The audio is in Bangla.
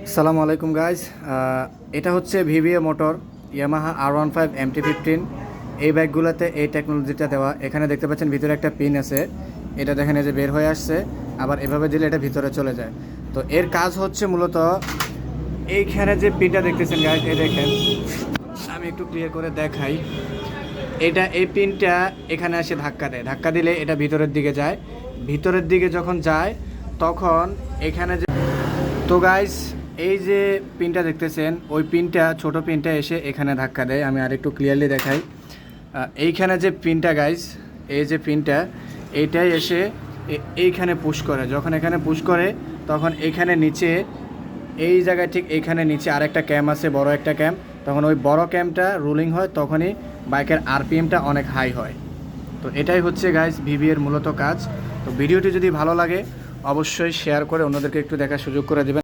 আসসালামু আলাইকুম গাইজ। এটা হচ্ছে VVA motor Yamaha R15 MT15। এই বাইকগুলোতে এই টেকনোলজিটা দেওয়া। এখানে দেখতে পাচ্ছেন ভিতরে একটা পিন আছে, এটা দেখেন এই যে বের হয়ে আসছে, আবার এভাবে দিলে এটা ভিতরে চলে যায়। তো এর কাজ হচ্ছে মূলত এইখানে যে পিনটা দেখতেছেন গাইজ, এই দেখেন আমি একটু ক্লিয়ার করে দেখাই। এই পিনটা এখানে এসে ধাক্কা দেয়, ধাক্কা দিলে এটা ভিতরের দিকে যায়। ভিতরের দিকে যখন যায় তখন এখানে যে তো গাইস, এই যে পিনটা দেখতেছেন ওই পিনটা, ছোট পিনটা এসে এখানে ধাক্কা দেয়। আমি আরেকটু ক্লিয়ারলি দেখাই। এইখানে যে পিনটা গাইস, এই যে পিনটা, এইটাই এসে এইখানে পুশ করে। যখন এখানে পুশ করে তখন এখানে নিচে, এই জায়গায় ঠিক এইখানে নিচে আরেকটা ক্যাম আছে, বড় একটা ক্যাম। তখন ওই বড় ক্যামটা রুলিং হয়, তখনই বাইকের আরপিএমটা অনেক হাই হয়। তো এটাই হচ্ছে গাইস ভিভিএর মূলত কাজ। তো ভিডিওটি যদি ভালো লাগে অবশ্যই শেয়ার করে অন্যদেরকে একটু দেখার সুযোগ করে দেবেন।